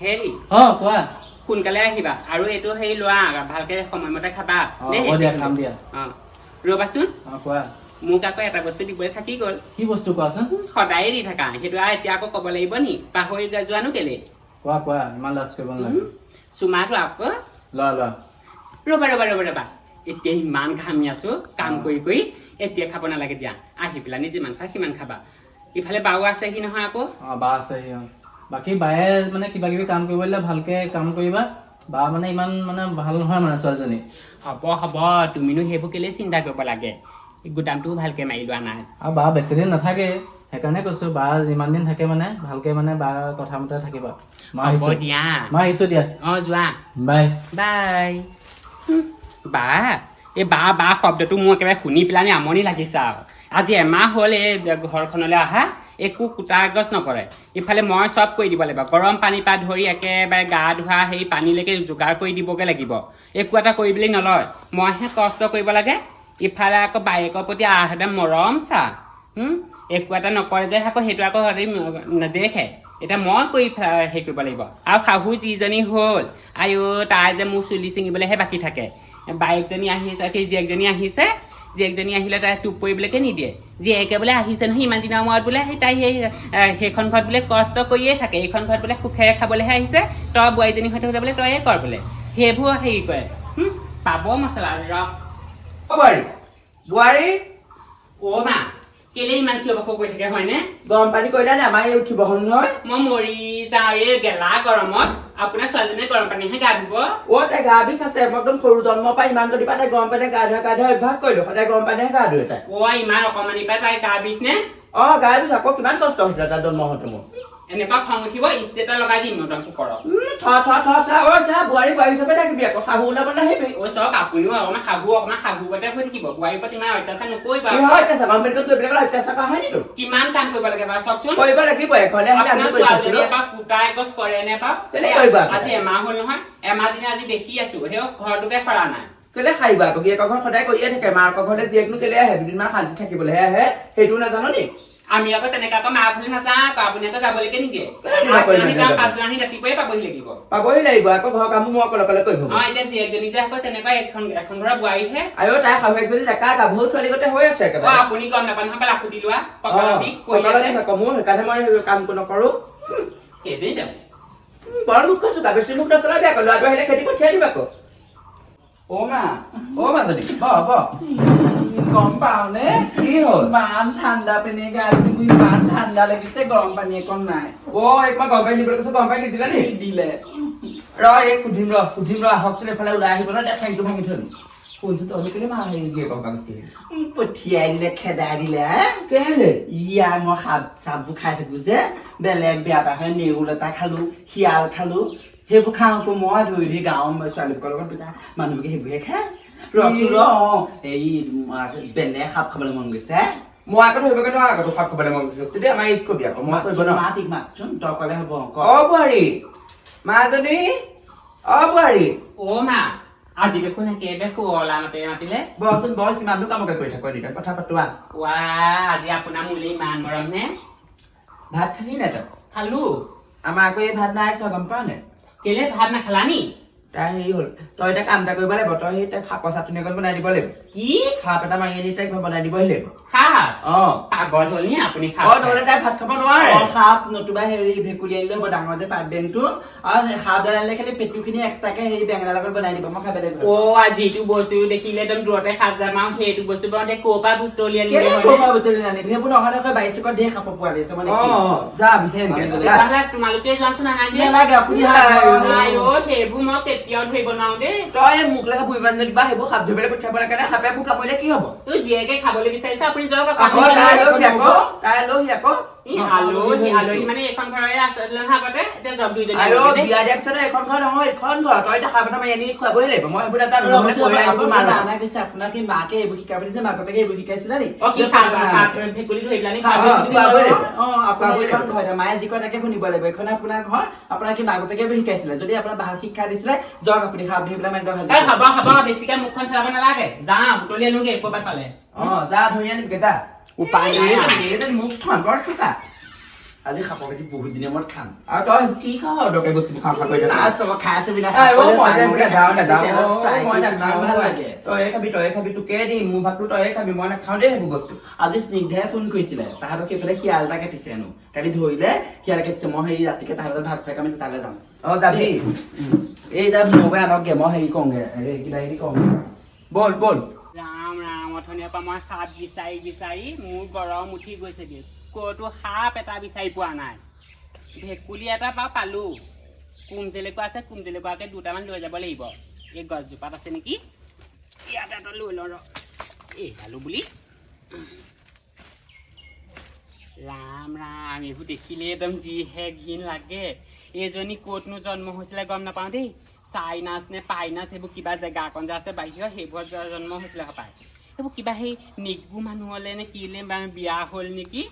হেৰি কোৱা সোনকালে আহিবা আৰু এইটো হেৰি লোৱা ভালকে সময়মতে খাবা দিয়া খাম দিয়া ৰবাচোন কোৱা মোক আকৌ এটা বস্তু দিবলৈ থাকি গ'ল কি বস্তু কোৱাচোন সদায়ে দি থাকা সেইটো আৰু এতিয়া আকৌ ক'ব লাগিব নি পাহৰি যোৱানো কেলে কোৱা ইমান লাজ কৰিব নালাগে চুমাটো আকৌ লোৱা ৰবা এতিয়া ইমান ঘামি আছো কাম কৰি এতিয়া খাব নালাগে দিয়া আহি পেলাই যিমান খা সিমান খাবা ইফালে বাও আছেহি নহয় আকৌ বা আছেহি বাকী বায়ে মানে কিবা কিবি কাম কৰিব দিলে ভালকে কাম কৰিবা বা মানে ইমান মানে ভাল নহয় মানে ছোৱালীজনী হ'ব তুমিনো সেইবোৰ কেলে চিন্তা কৰিব লাগে গুদামটোও ভালকে মাৰি লোৱা নাই আৰু বা বেছি দিন নাথাকে সেইকাৰণে কৈছো বা যিমান দিন থাকে মানে ভালকে মানে বা কথা মতে থাকিবা মা আহিছো দিয়া যোৱা বাই বা শব্দটো মোৰ একেবাৰে শুনি পেলাই আমনি লাগিছে আৰু আজি এমাহ হ'ল এই ঘৰখনলৈ অহা একো কুটা গছ নকৰে ইফালে মই চব কৰি দিব লাগিব গৰম পানী পা ধৰি একেবাৰে গা ধোৱা সেই পানীলৈকে যোগাৰ কৰি দিবগে লাগিব একো এটা কৰিবলৈ নলয় মইহে কষ্ট কৰিব লাগে ইফালে আকৌ বায়েকৰ প্ৰতি আহেদম মৰম চা একো এটা নকৰে যে আকৌ সেইটো আকৌ নেদেখে এতিয়া মই কৰি হেৰি কৰিব লাগিব আৰু শাহু যিজনী হ'ল তাই যে মোৰ চুলি ছিঙিবলৈহে বাকী থাকে বায়েকজনী আহিছে জীয়েকজনী আহিলে তাই টোপ পৰিবলৈকে নিদিয়ে জীয়েকে বোলে আহিছে নহয় ইমান দিনৰ মূৰত বোলে তাই সেইখন ঘৰত বোলে কষ্ট কৰিয়ে থাকে এইখন ঘৰত বোলে সুখেৰে খাবলৈহে আহিছে তই বোৱাৰীজনী হৈ থাকোঁতে বোলে তয়ে কৰ বোলে সেইবোৰ হেৰি কৰে পাব মছলা বোৱাৰী মা কেলে ইমান চিঞৰ বাখৰ কৰি থাকে হয়নে গৰম পানী কৰিলা নে আমাৰ এই উঠিব নহয় মই মৰি যাওঁ এই গেলা গৰমত আপোনাৰ ছোৱালীজনীয়ে গৰম পানীহে গা ধুব তাই গা বিষ আছে মই একদম সৰু জন্মৰ পৰা ইমান যদি পাই তাই গৰম পানী গা ধোৱা অভ্যাস কৰিলো সদায় গৰম পানীহে গা ধুৱে তাই ইমান অকমানি পাই তাই গা বিষ নে গা বিষ আকৌ কিমান কষ্ট হৈছিলে তাই জন্ম হওঁতে মোৰ এনেকুৱা খং উঠিব ষ্টেটাৰ লগাই দিম মই কুকৰক বোৱাৰী হিচাপে থাকিবি আকৌ শাহু ওলাব নাহিবি চাওক আপুনিও অকমান শাহু গতে হৈ থাকিব বোৱাৰীৰ প্ৰতি ইমান অত্যাচাৰ নকৰিবা অত্যাচাৰ হয় নেকি কিমান কাম কৰিব লাগে বাৰু চাওকচোন কৰিব লাগিব কুটা এগছ কৰে নে আজি এমাহ হ'ল নহয় এমাহ দিনে আজি দেখি আছো সেই ঘৰটোকে সৰা নাই কেলে খাইবা আকৌ গিয়েকৰ ঘৰত সদায় কৰিয়ে থাকে মাকৰ ঘৰতে জীয়েকনো কেলে আহে দুদিনমান শান্তি থাকিবলৈহে আহে সেইটো নাজানো নি আমি আকৌ তেনেকে আকৌ মা ঘৰলৈ নাযাওঁ আপুনি আকৌ যাবলৈকে নিদিয়ে পাছদিনাখিনি ৰাতিপুৱাই পাবহি লাগিব আকৌ ঘৰ কামো মই অকলে অকলে কৰিব এতিয়া জীয়েকজনী যে আকৌ তেনেকুৱা এখন ঘৰৰ বোৱাৰীহে তাই শাহুৱেকজনী ডেকা গাভৰু ছোৱালী গতে হৈ আছে আপুনি গম নাপায় নহয় লাখুটি লোৱা মোৰ সেইকাৰণে মই কাম নকৰো সেইটোৱেই যাম বৰ মুখ কৈছো বেছি মুখ নচলাবি আকৌ ল'ৰাটো আহিলে খেতি পঠিয়াই দিবা আকৌ মাজনী গম পাও নে কি হ'ল ইমান ঠাণ্ডা পানী গা ধুই ইমান ঠাণ্ডা লাগিছে গৰম পানী একণ নাই একমাহ গৰম পানী দিবলৈ কৈছো গৰম পানী নিদিলা নি দিলে সুধিম ৰ আহকচোন এফালে ওলাই আহিব ন তাত ঠেংটো ভাঙি থৈ কোনটো তই কেলে মা হেৰি পঠিয়াই দিলে খেদাই দিলে কেলে মই চাপবোৰ খাই থাকো যে বেলেগ বেয়া পায় নেউল এটা খালো শিয়াল খালো সেইবোৰ খাওঁ আকৌ মই ধৰি গাঁৱৰ ছোৱালীবোৰৰ লগত মানুহবোৰে সেইবোৰহে খায় বেলেগ সাপ খাবলৈ মন গৈছে মই আকৌ ধৰিবগে নোৱাৰো আকৌ সাপ খাবলৈ মন গৈছে তেতিয়া আমাৰ ঈদ কবি আকৌ মই কৰিব মাতিক মাতচোন তই কলে হ'ব বোৱাৰী মাজনী বোৱাৰী মা আজি দেখোন একেবাৰে শুৱলা মাতিলে বচোন বৰ কিমানটো কামকে কৰি থাকো এনেকে কথা পাতোৱা আজি আপোনাৰ মোলে ইমান মৰম নে ভাত খালি নে তই খালো আমাৰ আকৌ এই ভাত নাই খোৱা গম পাৱ নে কেলে ভাত নাখালা নি তাই হেৰি হ'ল তই এতিয়া কাম এটা কৰিব লাগিব তই সেই তাই সাপৰ চাটনি অকণ বনাই দিব লাগিব কি সাপ এটা মাৰি আনি তাইক বনাই দিবহি লাগিব পাগল হ'ল নি আপুনি নহ'লে তাই ভাত খাব নোৱাৰে সাপ নতুবা হেৰি ভেকুলী আনিলে হ'ব ডাঙৰ যে পাত বেংটো আৰু সাপ আনিলে খালি পেটুখিনি এক্সট্ৰাকে হেৰি বেঙেনাৰ লগত বনাই দিব মই খাই বেলেগ যিটো বস্তু দেখিলে একদম দূৰতে খাপ যাম আৰু সেইটো বস্তু বনাওঁতে ক'ৰ পৰা বুটলি আনিব সেইবোৰ নহ'লে বাইচকত ধেৰ সাপৰ পোৱালি আছে মানে তোমালোকে যোৱাচোন আনাই দিয়ে নালাগে আপুনি সেইবোৰ মই কেতিয়াও ধৰিব নোৱাৰো দেই তই মোক লাগে বুঢ়ী মানুহ দিবা সেইবোৰ সাপ ধৰিবলৈ পঠিয়াব লাগে নে সাপে মোক কামুৰিলে কি হ'ব তই জীয়েকে খাবলৈ বিচাৰিছে আপুনি যাওক তাই আলহী আকৌ আলহী মানে এখন ঘৰৰে আগতে এতিয়া জব দুইজনী বিয়া দিয়াৰ পিছত এখন ঘৰ নহয় এখন ঘৰ তই এতিয়া সাপ এটা মাৰি আনি খুৱাবই লাগিব মই সেইবোৰ নাজানো আপোনাক কি মাকে এইবোৰ শিকাব দিছে মাক বাপেকে এইবোৰ শিকাইছিলে নি ভেকুলী ধৰি পেলানি মায়ে যি কয় তাকে শুনিব লাগিব এইখন আপোনাৰ ঘৰ আপোনাৰ কি মাক বাপেকে এইবোৰ শিকাইছিলে যদি আপোনাৰ ভাল শিক্ষা দিছিলে যাওক আপুনি সাপ ধৰি পেলাই হ'ব বেছিকে মুখখন চলাব নালাগে যা বুটলি আনোগে ক'ৰবাত পালে যা ধৰি আনিবগে যা উপায় নাই মুখখন বৰ চোকা আজি খাব আজি বহুত দিনৰ মূৰত খাম আৰু তই কি খাৱ দৰকাৰী বস্তু খাওঁ খাওঁ কৰি তাৰ তই খাই আছে বিনা তই খাবি তোকে দিম মোৰ ভাতটো তই খাবি মই নাখাওঁ দেই সেইবোৰ বস্তু আজি স্নিগ্ধাই ফোন কৰিছিলে তাহাঁতক এইফালে শিয়াল এটা কাটিছে হেনো কালি ধৰিলে শিয়াল কাটিছে মই সেই ৰাতিকে তাহাঁতৰ ভাত খুৱাই আমি তালৈ যাম যাবি এই এতিয়া মোবাইল আনকগে মই হেৰি কৰোঁগে কিবা কিবি কৰোঁগে বল বল ৰাম ৰাম অথনিৰ পৰা মই সাপ বিচাৰি বিচাৰি মোৰ গৰম উঠি গৈছে দেই ক'তো সাপ এটা বিচাৰি পোৱা নাই ভেকুলী এটা পালো কুম জেলেকুৱা আছে কুম জেলেকুৱাকে দুটামান লৈ যাব লাগিব এই গছজোপাত আছে নেকি ইয়াত এটা লৈ লওঁ ৰ এই পালো বুলি ৰাম ৰাম এইবোৰ দেখিলে একদম যিহে ঘিণ লাগে এইজনী ক'তনো জন্ম হৈছিলে গম নাপাওঁ দেই চাইনাছ নে পাইনাছ সেইবোৰ কিবা জেগা অকণ যে আছে বাহিৰত সেইবোৰত জন্ম হৈছিলে হপায় সেইবোৰ কিবা সেই নিগু মানুহলে নে কিলে বিয়া হ'ল নেকি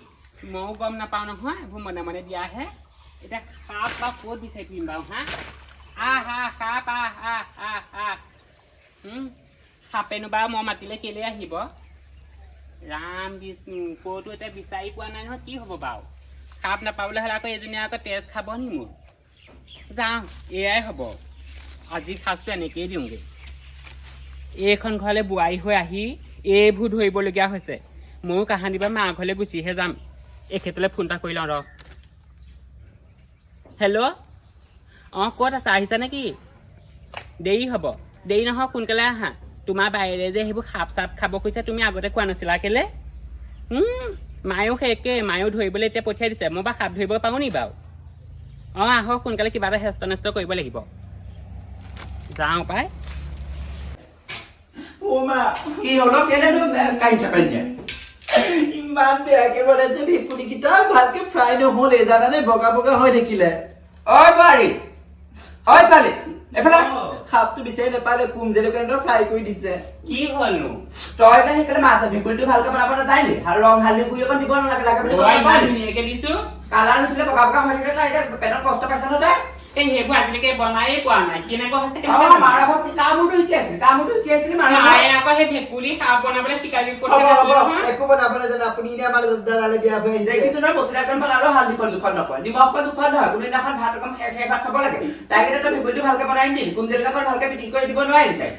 ময়ো গম নাপাওঁ নহয় এইবোৰ মনে মনে দিয়াহে এতিয়া সাপ বা ক'ত বিচাৰি ফুৰিম বাৰু হা সাপ সাপেনো বাৰু মই মাতিলে কেলে আহিব ৰাম বিষ্ণু ক'তো এতিয়া বিচাৰি পোৱা নাই নহয় কি হ'ব বাৰু সাপ নাপাবলৈ হ'লে আকৌ এজনীয়ে আকৌ তেজ খাব নি মোৰ যাওঁ এয়াই হ'ব আজি সাজটো এনেকেই দিওঁগৈ এইখন ঘৰলৈ বোৱাৰী হৈ আহি এইবোৰ ধৰিবলগীয়া হৈছে ময়ো কাহানি বা মাৰ ঘৰলৈ গুচিহে যাম এখেতলৈ ফোন এটা কৰি লওঁ ৰ হেল্ল' অঁ ক'ত আছা আহিছা নেকি দেৰি হ'ব দেৰি নহয় সোনকালে আহা তোমাৰ বাহিৰে যে সেইবোৰ সাপ চাপ খাব কৈছে তুমি আগতে কোৱা নাছিলা কেলে মায়েও সেই একেই মায়েও ধৰিবলৈ এতিয়া পঠিয়াই দিছে মই বা সাপ ধৰিব পাৰোঁ নি বাৰু অঁ আহক সোনকালে কিবা এটা হেষ্ট নেষ্ট কৰিব লাগিব যাওঁ পাই কি হলো কেলে কাহি চাকাৰি দিয়ে ইমান বেয়াকে বনাইছে ভেকুলীকেইটা ভালকে ফ্ৰাই নহ'লে জানানে বগা বগা হৈ থাকিলে ঐ বোৱাৰী ঐ ছোৱালী এইফালে সাপটো বিচাৰি নাপালে কুম জেলেকুৱাই ফ্ৰাই কৰি দিছে কি হ'লনো তই যে সেইকাৰণে মাছ ভেকুলীটো ভালকে বনাব নাজানিলি আৰু ৰং হালধি গুৰি অকণ দিব নালাগে লাগে বুলি ইমান ধুনীয়াকে দিছো কালাৰ নুঠিলে বগা বগা হৈ থাকিলে তই এতিয়া পেটত কষ্ট পাইছ ন তই এই সেইবোৰ আজিলৈকে বনায়ে পোৱা নাই কেনেকুৱা হৈছে মাৰ আগত কাৰ মোৰটো শিকি আছিলি মায়ে আকৌ সেই ভেকুলী সাপ বনাবলৈ শিকাই একো বনাব নাজানে আপুনি এনে আমাৰ দাদালে বিয়া হৈ আহিছে দেখিছো নহয় বস্তু একদম বনালেও হালধি কণ দুখন নকয় নিমখ কণ দুখন নহয় কোনোদিনাখন ভাত অকণ সেই ভাত খাব লাগে তাইকে তই ভেকুলীটো ভালকে বনাই নিদিলি কোন জেগাখন ভালকে পিটিকি কৰি দিব নোৱাৰিলি তাই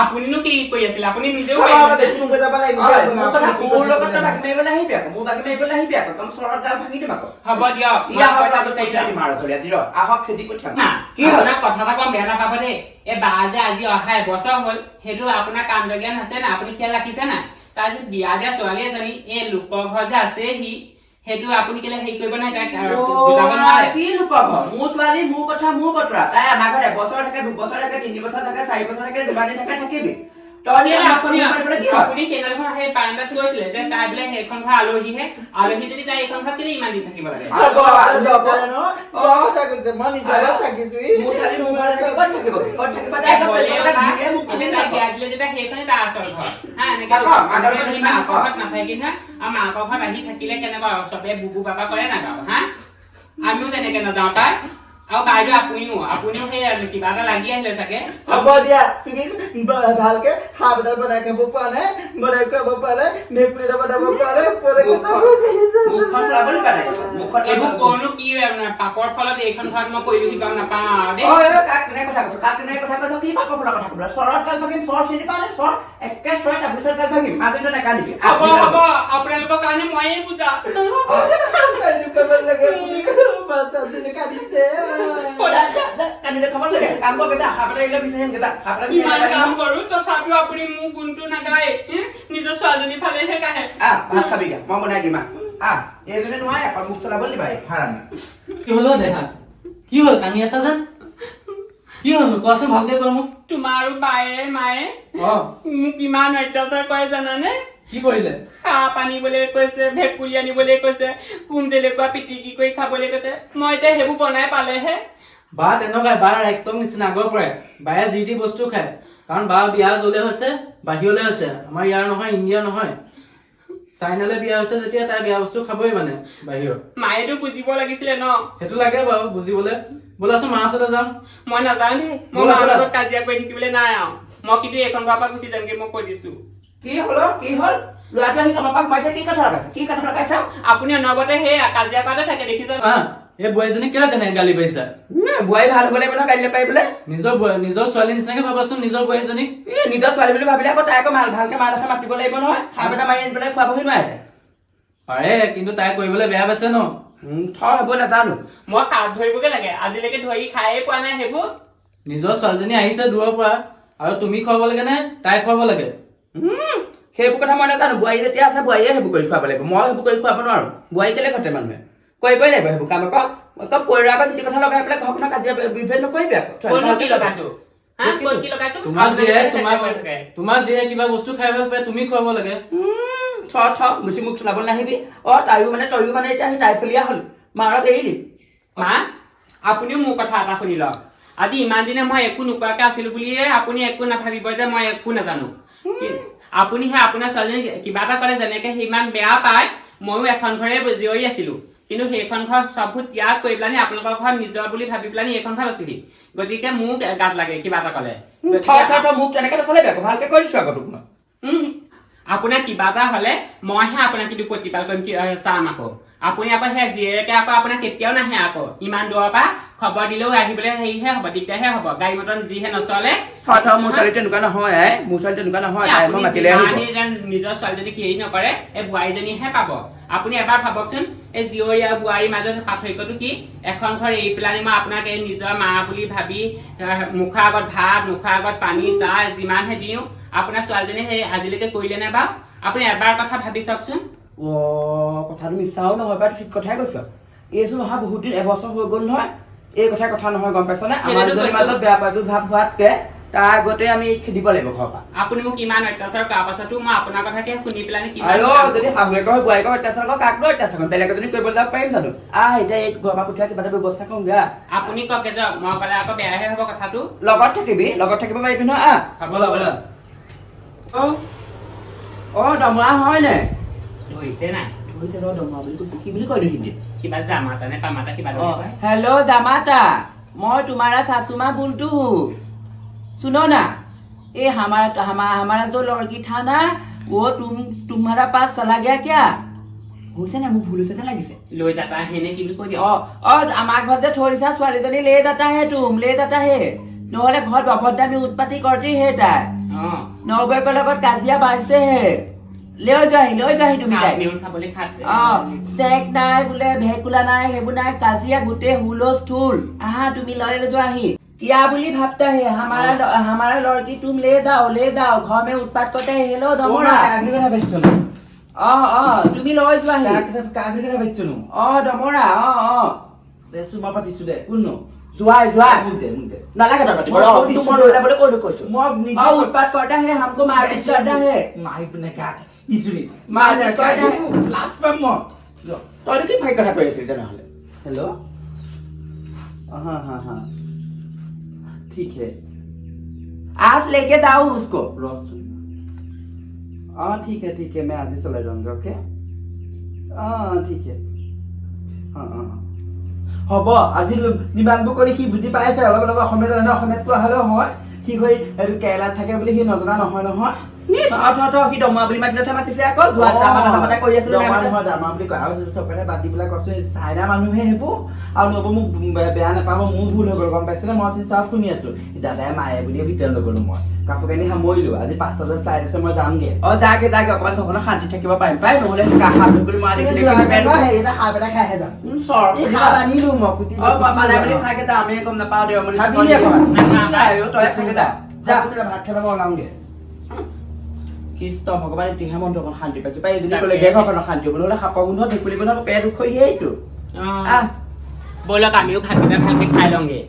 আপুনিনো কি কৰি আছিলে আপুনি নিজেও বেছি মুখ যাব লাগিব মোৰ লগত তই বাকী মাৰিবলৈ আহিবি আকৌ মোৰ বাকী মাৰিবলৈ আহিবি আকৌ তই চৰত ডাল ভাঙি দিম আকৌ হ'ব দিয়ক আহক খেতি কি হ'ল কথা এটা কম বেয়া নাপাব দেই এই বা যে আজি অহা এবছৰ হ'ল সেইটো আপোনাৰ কাণ্ড জ্ঞান আছে না আপুনি খেয়াল ৰাখিছে না তাৰপিছত বিয়া দিয়া ছোৱালী এজনী এই লোকৰ ঘৰ যে আছে সি সেইটো আপুনি কেলে হেৰি কৰিব নাই তাক বুজাব নোৱাৰে কি লোকৰ ঘৰ মোৰ ছোৱালী মোৰ কথা মোৰ বতৰা তাই আমাৰ ঘৰত এবছৰ থাকে 2 বছৰ থাকে 3 বছৰ থাকে 4 বছৰ থাকে যিমান দিন থাকে থাকিবি আপুনি সেইদিনাখন সেই বাৰান্দাত কৈছিলে যে তাই বোলে সেইখন ঘৰ আলহীহে আলহী যদি তাই এইখন ঘৰত কেলে ইমান দিন থাকিব লাগে সেইখনে তাৰ আচল ঘৰ হা এনেকে মাকৰ ঘৰত নাথাকি নহয় আৰু মাকৰ ঘৰত আহি থাকিলে কেনেকুৱা চবে বুবু বাবা কৰে না বাৰু হা আমিও তেনেকে নাযাওঁ পাই আৰু বাইদেউ আপুনিও সেই কিবা এটা লাগি আহিলে চাগে হ'ব দিয়া তুমি ভালকে সাপ এডাল বনাই খাব পৰা নাই বনাই খাব পৰা নাই ভেকুলী এটা বনাব পৰা নাই এইবোৰ কৰনো কি পাপৰ ফলত এইখন ঘৰত মই কৰিলো কি গম নাপাওঁ দেই হ'ব আপোনালোকৰ কাৰণে ময়ে বুজা কাম কৰো তথাপিও আপুনি মোৰ গুণটো নাগায় নিজৰ ছোৱালীজনী ফালেহে কাহে ভাত খাবি মই বনাই দিম এইজনে নোৱাৰে এখন মুখ চলাব দিবা কি হলো দেখা কি হ'ল কানি আছা যেন কি হ'ল কোৱাচোন ভালকে কৰ মোক তোমাৰ আৰু মায়ে মোক ইমান অত্যাচাৰ কৰে জানানে কি কৰিলে সাপ আনিবলৈ কৈছে ভেকুলী আনিবলৈ কৈছে কোন জেলেকুৱা পিটিকি কৰি খাবলৈ কৈছে মই এতিয়া সেইবোৰ বনাই পালেহে বা তেনেকুৱাই বাৰ একদম নিচিনা আগৰ পৰাই বায়ে যি টি বস্তু খায় কাৰণ বা বিয়া যলে হৈছে বাহিৰলৈ হৈছে আমাৰ ইয়াৰ নহয় ইণ্ডিয়া নহয় চাইনালৈ বিয়া হৈছে যেতিয়া তাই বিয়া বস্তু খাবই মানে বাহিৰত মায়েতো বুজিব লাগিছিলে ন সেইটো লাগে বাৰু বুজিবলৈ ব'লাচোন মাৰ ওচৰলৈ যাম মই নাজানো দেই মই মাৰ লগত কাজিয়া কৰি থাকিবলৈ নাই আৰু মই কিন্তু এইখন ঘৰৰ পৰা গুচি যামগে মই কৈ দিছো কি হলো কি হ'ল ল'ৰাটো আহি কামৰ পৰা সোমাইছে কি কথা লগাইছ আপুনি অনবৰতে সেই কাজিয়া কৰাতে থাকে দেখিছে এই বোৱাৰীজনীক কেলে তেনেকে গালি পাৰিছা বোৱাৰী ভাল হ'ব লাগিব নহয় গালি নাপাৰিবলৈ নিজৰ ছোৱালী নিচিনাকে ভাবাচোন নিজৰ বোৱাৰীজনীক নিজৰ ছোৱালী বুলি ভাবিলে আকৌ তাই আকৌ ভালকে মাল এষাৰ মাতিব লাগিব নহয় খাপ এটা মাৰি আনি পেলাই খুৱাবহি নোৱাৰে পাৰে কিন্তু তাই কৰিবলৈ বেয়া পাইছে ন হ'ব নাজানো মই কাপ ধৰিবগে লাগে আজিলৈকে ধৰি খায়ে পোৱা নাই সেইবোৰ নিজৰ ছোৱালীজনী আহিছে দূৰৰ পৰা আৰু তুমি খুৱাব লাগে নে তাই খুৱাব লাগে সেইবোৰ কথা মই নাজানো বোৱাৰী যেতিয়া আছে বোৱাৰীয়ে সেইবোৰ কৰি খুৱাব লাগিব মই সেইবোৰ কৰি খুৱাব নোৱাৰো বোৱাৰী কেলে ঘটে মানুহে কৰিবই লাগিব সেইবোৰ কাম আকৌ পৰিয়ালৰ আগত যিটো কথা লগাই পেলাই ঘৰখনৰ কাজিয়া বিভেদ নকৰিবি আকৌ কি লগাইছো কি লগাইছো তোমাৰ যিয়ে কিবা বস্তু খাই ভাল পায় তুমি খুৱাব লাগে মুঠি মুখ চলাব নাহিবি তয়ো মানে এতিয়া তাই ফলীয়া হ'ল মাৰক এৰিলি মা আপুনিও মোৰ কথা এটা শুনি লওক আজি ইমান দিনে মই একো নোকোৱাকে আছিলো বুলিয়ে আপুনি একো নাভাবিব যে মই একো নাজানো আপুনিহে আপোনাৰ ছোৱালীজনী কিবা এটা কৰে যেনেকে সিমান বেয়া পায় ময়ো এখন ঘৰে জীয়ৰী আছিলো কিন্তু সেইখন ঘৰ চববোৰ ত্যাগ কৰি পেলানি আপোনালোকৰ ঘৰ নিজৰ বুলি ভাবি পেলানি এইখন ঘৰ আছোহি গতিকে মোক গাত লাগে কিবা এটা কলে মোক তেনেকে নচলিবি আকৌ ভালকে কৰিছো আকৌ তোক আপোনাৰ কিবা এটা হলে মইহে আপোনাক কিন্তু প্ৰতিপাল কৰিম চাম আকৌ আপুনি আকৌ সেই জীয়েকে আকৌ আপোনাক কেতিয়াও নাহে আকৌ ইমান দূৰৰ পৰা খবৰ দিলেও আহিবলৈ হেৰিহে হ'ব দিগদাৰহে হ'ব গাড়ী মটৰ যিহে নচলে মোৰ ছোৱালী তেনেকুৱা নহয় নিজৰ ছোৱালীজনীক হেৰি নকৰে এই বোৱাৰীজনীহে পাব আপুনি এবাৰ ভাবকচোন এই জীয়ৰী আৰু বোৱাৰীৰ মাজত পাৰ্থক্যটো কি এখন ঘৰ এৰি পেলানি মই আপোনাক এই নিজৰ মা বুলি ভাবি মুখৰ আগত ভাত মুখৰ আগত পানী চাহ যিমানহে দিওঁ আপোনাৰ ছোৱালীজনী সেই আজিলৈকে কৰিলে নে বাৰু আপুনি এবাৰ কথা ভাবি চাওকচোন কথাটো মিছাও নহয় বাৰু ঠিক কথাই কৈছ এইচোন অহা বহুত দিন এবছৰ হৈ গ'ল নহয় এই কথা নহয় গম পাইছ নে আমাৰ মাজত বেয়া পাবি ভাৱ হোৱাতকে তাৰ আগতে আমি খেদিব লাগিব ঘৰৰ পৰা আপুনি মোক ইমান অত্যাচাৰ কৰাৰ পাছতো মই আপোনাৰ কথাকে শুনি পেলাই যদি শাহুৱেকৰ বোৱাৰীকৰ অত্যাচাৰ কৰ কাকনো অত্যাচাৰ কৰিম বেলেগ এজনী কৰিবলৈ যাব পাৰিম জানো এতিয়া এই ঘৰৰ পৰা পঠিওৱা কিবা এটা ব্যৱস্থা কৰোঁ গা আপুনি কওকে যাওক মই ক'লে আকৌ বেয়াহে হ'ব কথাটো লগত থাকিব পাৰিবি নহয় দমৰা হয় নে ধৰিছে নাই দমৰা বুলি কৈছো কি বুলি কয় হিন্দীত কিবা জামাতা নে পামাতা কিবা हेलो दामाता मैं तुम्हारा सासू माँ बोलती हूँ सुनो ना ये हमारा जो लड़की था ना वो तुम्हारा पास चला गया क्या হৈছে না মোক ভুল হৈছে লাগিছে লৈ যাতা হেনে কি বুলি কৈ দিয় আমাৰ ঘৰত যে থৰিছা ছোৱালীজনী ले जाता है নহলে ঘৰত অভদ্ৰামী উৎপাতি কৰতি হে তাই নবৌয়েকৰ লগত কাজিয়া বাঢ়িছে হে লৈ যোৱাহি তুমি স্নেক নাই বোলে ভেকুলা নাই সেইবোৰ নাই কাজিয়া গোটেই হুলস্থুল আহা তুমি লৈ যোৱাহি क्या बोली भापता है हमारा लड़की तुम ले जाओ घर में उत्पात करते है हेलो दमरा তুমি লৈ যোৱাহি দমৰা চুমা পাতিছো দে কোন যোৱা নালাগে उत्पात करता है हमको मारपीट करता है তই কি ফাইট কথা কৈ আছিলি তেনেহলে हेलो हाँ ठीक है आज लेके जाओ उसको हाँ ठीक है मैं आज ही चला जाऊंगा ओके हाँ ठीक है हाँ হ'ব আজি নিবানবোৰ কৰি সি বুজি পাইছে অলপ অসমীয়া জানে অসমীয়াত কোৱা হ'লেও হয় সি গৈ এইটো কেৰেলাত থাকে বুলি সি নজনা নহয় সি দমা বুলি মাতিছে আকৌ দামা কৰি আছিলো দামা বুলি কয় আৰু চৰকাৰে বাদ দি পেলাই কৈছো চাইনা মানুহে সেইবোৰ আৰু নব মোক বেয়া নাপাব মোৰ ভুল হৈ গ'ল গম পাইছে মই চব শুনি আছো দাদাই মায়ে বুলি ভিতৰত নগলো মই কাপোৰ কানি সামৰিলো আজি 5টা বজাত ফ্লাইট আছে মই যামগে যাগে অকমান ঘৰখনত শান্তি থাকিব পাৰিম পাই নহলে খাইহে যাম আনিলো মই খাগে যা আমি গম নাপাওঁ দে তই খাগে যা ভাত খাব মই ওলাওঁগে কৃষ্ণ ভগৱান এতিয়াহে মনটো অকণ শান্তি পাইছো পাই এজনী ক'লে ঘৰখনৰ শান্তি হ'ব নহ'লে সাপৰ গোন্ধ ভেকুলী গোন্ধ পেট উখৰি সেইটো ব'লক আমিও ভাতকেইটা ভালকে খাই লওঁগে